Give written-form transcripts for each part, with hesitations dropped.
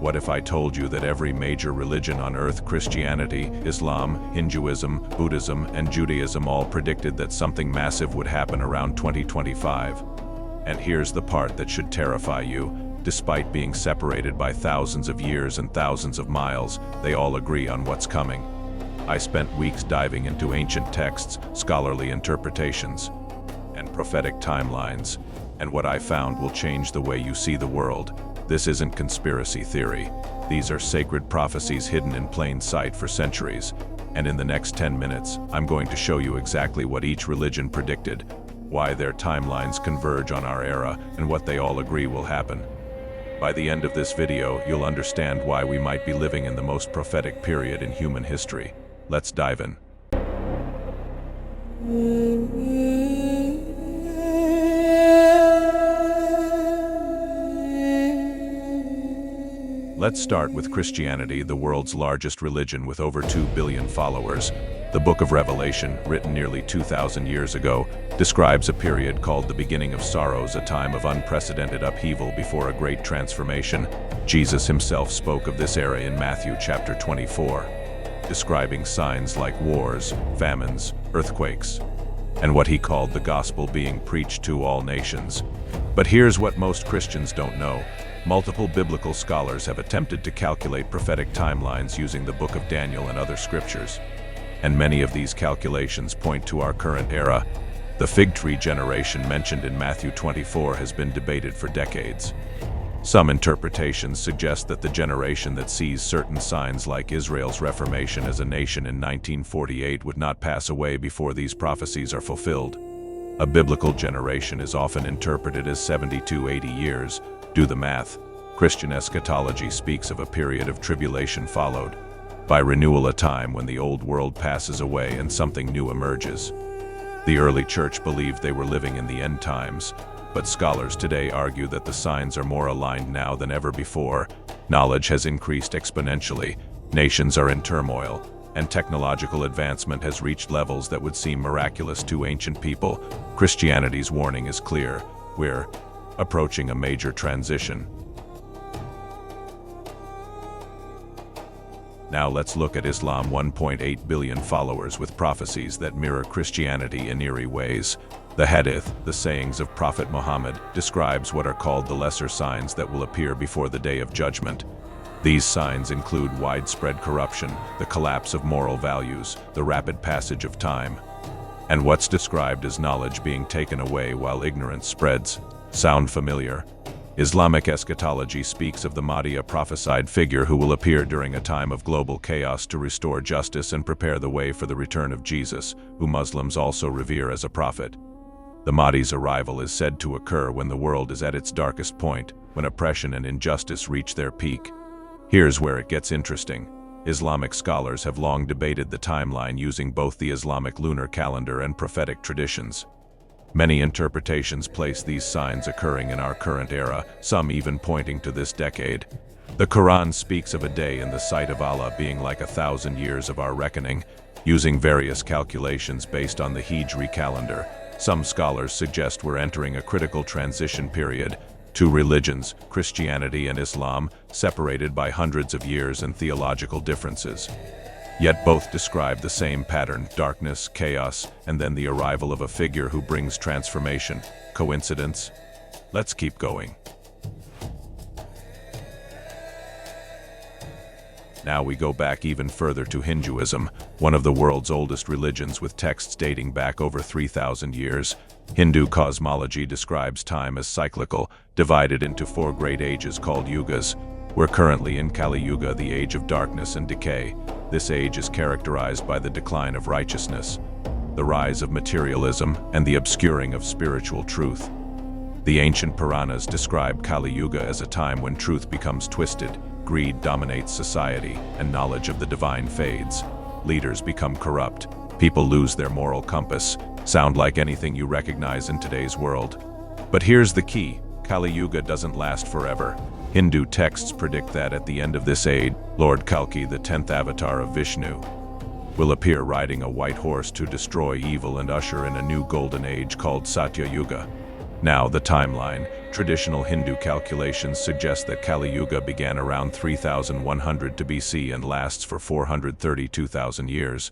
What if I told you that every major religion on earth, Christianity, Islam, Hinduism, Buddhism, and Judaism, all predicted that something massive would happen around 2025? And here's the part that should terrify you. Despite being separated by thousands of years and thousands of miles, they all agree on what's coming. I spent weeks diving into ancient texts, scholarly interpretations, and prophetic timelines, and what I found will change the way you see the world. This isn't conspiracy theory. These are sacred prophecies hidden in plain sight for centuries. And in the next 10 minutes, I'm going to show you exactly what each religion predicted, why their timelines converge on our era, and what they all agree will happen. By the end of this video, you'll understand why we might be living in the most prophetic period in human history. Let's dive in. Let's start with Christianity, the world's largest religion with over 2 billion followers. The Book of Revelation, written nearly 2,000 years ago, describes a period called the beginning of sorrows, a time of unprecedented upheaval before a great transformation. Jesus himself spoke of this era in Matthew chapter 24, describing signs like wars, famines, earthquakes, and what he called the gospel being preached to all nations. But here's what most Christians don't know. Multiple biblical scholars have attempted to calculate prophetic timelines using the Book of Daniel and other scriptures. And many of these calculations point to our current era. The fig tree generation mentioned in Matthew 24 has been debated for decades. Some interpretations suggest that the generation that sees certain signs like Israel's reformation as a nation in 1948 would not pass away before these prophecies are fulfilled. A biblical generation is often interpreted as 70 to 80 years. Do the math. Christian eschatology speaks of a period of tribulation followed by renewal, a time when the old world passes away and something new emerges. The early church believed they were living in the end times, but scholars today argue that the signs are more aligned now than ever before. Knowledge has increased exponentially, nations are in turmoil, and technological advancement has reached levels that would seem miraculous to ancient people. Christianity's warning is clear. We're approaching a major transition. Now let's look at Islam, 1.8 billion followers with prophecies that mirror Christianity in eerie ways. The Hadith, the sayings of Prophet Muhammad, describes what are called the lesser signs that will appear before the Day of Judgment. These signs include widespread corruption, the collapse of moral values, the rapid passage of time, and what's described as knowledge being taken away while ignorance spreads. Sound familiar? Islamic eschatology speaks of the Mahdi, a prophesied figure who will appear during a time of global chaos to restore justice and prepare the way for the return of Jesus, who Muslims also revere as a prophet. The Mahdi's arrival is said to occur when the world is at its darkest point, when oppression and injustice reach their peak. Here's where it gets interesting. Islamic scholars have long debated the timeline using both the Islamic lunar calendar and prophetic traditions. Many interpretations place these signs occurring in our current era, some even pointing to this decade. The Quran speaks of a day in the sight of Allah being like 1,000 years of our reckoning. Using various calculations based on the Hijri calendar, some scholars suggest we're entering a critical transition period. Two religions, Christianity and Islam, separated by hundreds of years and theological differences. Yet both describe the same pattern: darkness, chaos, and then the arrival of a figure who brings transformation. Coincidence? Let's keep going. Now we go back even further to Hinduism, one of the world's oldest religions with texts dating back over 3,000 years. Hindu cosmology describes time as cyclical, divided into 4 great ages called Yugas. We're currently in Kali Yuga, the age of darkness and decay. This age is characterized by the decline of righteousness, the rise of materialism, and the obscuring of spiritual truth. The ancient Puranas describe Kali Yuga as a time when truth becomes twisted, greed dominates society, and knowledge of the divine fades. Leaders become corrupt, people lose their moral compass. Sound like anything you recognize in today's world? But here's the key: Kali Yuga doesn't last forever. Hindu texts predict that at the end of this age, Lord Kalki, the 10th avatar of Vishnu, will appear riding a white horse to destroy evil and usher in a new golden age called Satya Yuga. Now, the timeline. Traditional Hindu calculations suggest that Kali Yuga began around 3100 to BC and lasts for 432,000 years.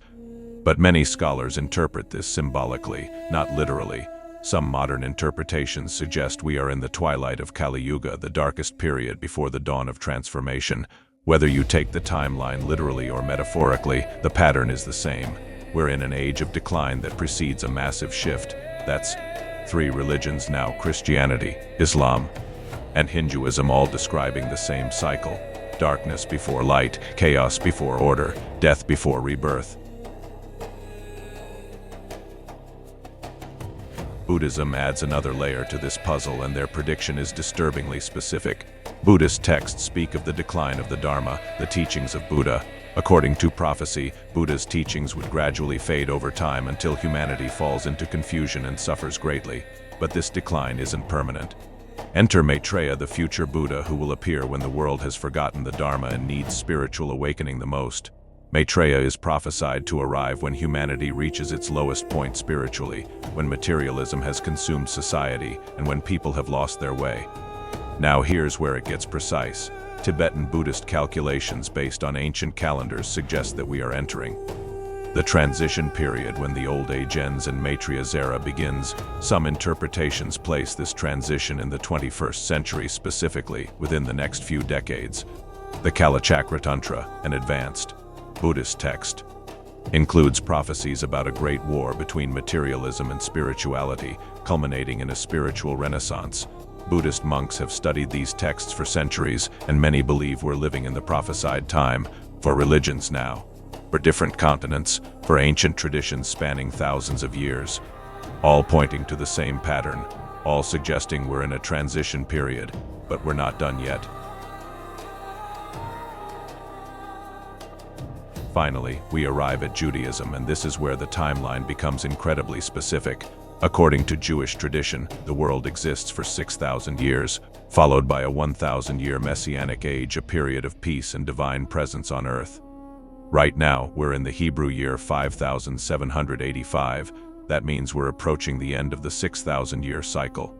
But many scholars interpret this symbolically, not literally. Some modern interpretations suggest we are in the twilight of Kali Yuga, the darkest period before the dawn of transformation. Whether you take the timeline literally or metaphorically, the pattern is the same. We're in an age of decline that precedes a massive shift. That's three religions now: Christianity, Islam, and Hinduism, all describing the same cycle. Darkness before light, chaos before order, death before rebirth. Buddhism adds another layer to this puzzle, and their prediction is disturbingly specific. Buddhist texts speak of the decline of the Dharma, the teachings of Buddha. According to prophecy, Buddha's teachings would gradually fade over time until humanity falls into confusion and suffers greatly. But this decline isn't permanent. Enter Maitreya, the future Buddha who will appear when the world has forgotten the Dharma and needs spiritual awakening the most. Maitreya is prophesied to arrive when humanity reaches its lowest point spiritually, when materialism has consumed society, and when people have lost their way. Now here's where it gets precise. Tibetan Buddhist calculations based on ancient calendars suggest that we are entering the transition period when the Old Age ends and Maitreya's era begins. Some interpretations place this transition in the 21st century, specifically within the next few decades. The Kalachakra Tantra, an advanced Buddhist text, includes prophecies about a great war between materialism and spirituality, culminating in a spiritual renaissance. Buddhist monks have studied these texts for centuries, and many believe we're living in the prophesied time. For religions now, for different continents, for ancient traditions spanning thousands of years, all pointing to the same pattern, all suggesting we're in a transition period, but we're not done yet. Finally, we arrive at Judaism, and this is where the timeline becomes incredibly specific. According to Jewish tradition, the world exists for 6,000 years, followed by a 1,000-year messianic age, a period of peace and divine presence on earth. Right now, we're in the Hebrew year 5785. That means we're approaching the end of the 6,000-year cycle.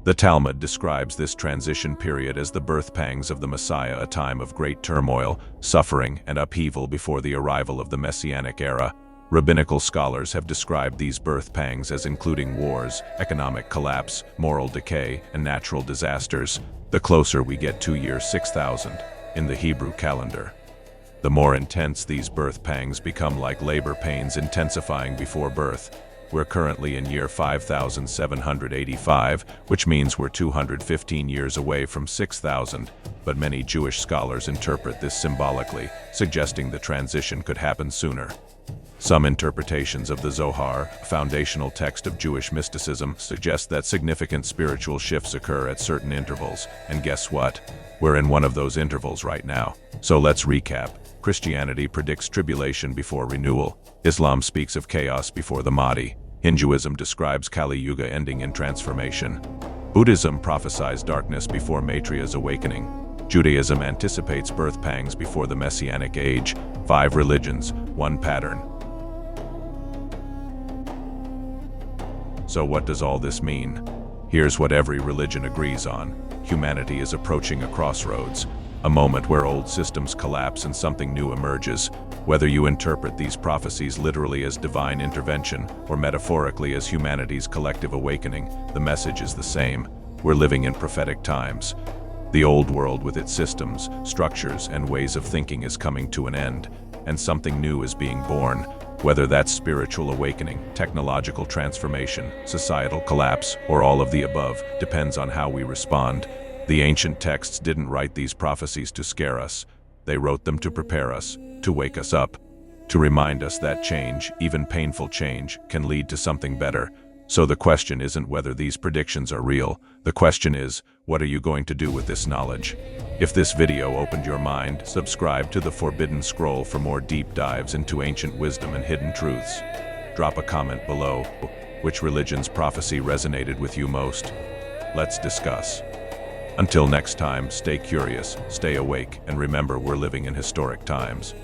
The Talmud describes this transition period as the birth pangs of the Messiah, a time of great turmoil, suffering, and upheaval before the arrival of the Messianic era. Rabbinical scholars have described these birth pangs as including wars, economic collapse, moral decay, and natural disasters. The closer we get to year 6000 in the Hebrew calendar, the more intense these birth pangs become, like labor pains intensifying before birth. We're currently in year 5785, which means we're 215 years away from 6000, but many Jewish scholars interpret this symbolically, suggesting the transition could happen sooner. Some interpretations of the Zohar, a foundational text of Jewish mysticism, suggest that significant spiritual shifts occur at certain intervals, and guess what? We're in one of those intervals right now. So let's recap. Christianity predicts tribulation before renewal. Islam speaks of chaos before the Mahdi. Hinduism describes Kali Yuga ending in transformation. Buddhism prophesies darkness before Maitreya's awakening. Judaism anticipates birth pangs before the Messianic age. 5 religions, one pattern. So what does all this mean? Here's what every religion agrees on. Humanity is approaching a crossroads, a moment where old systems collapse and something new emerges. Whether you interpret these prophecies literally as divine intervention or metaphorically as humanity's collective awakening, the message is the same. We're living in prophetic times. The old world with its systems, structures, and ways of thinking is coming to an end, and something new is being born. Whether that's spiritual awakening, technological transformation, societal collapse, or all of the above, depends on how we respond. The ancient texts didn't write these prophecies to scare us. They wrote them to prepare us, to wake us up, to remind us that change, even painful change, can lead to something better. So the question isn't whether these predictions are real. The question is, what are you going to do with this knowledge? If this video opened your mind, subscribe to The Forbidden Scroll for more deep dives into ancient wisdom and hidden truths. Drop a comment below. Which religion's prophecy resonated with you most? Let's discuss. Until next time, stay curious, stay awake, and remember we're living in historic times.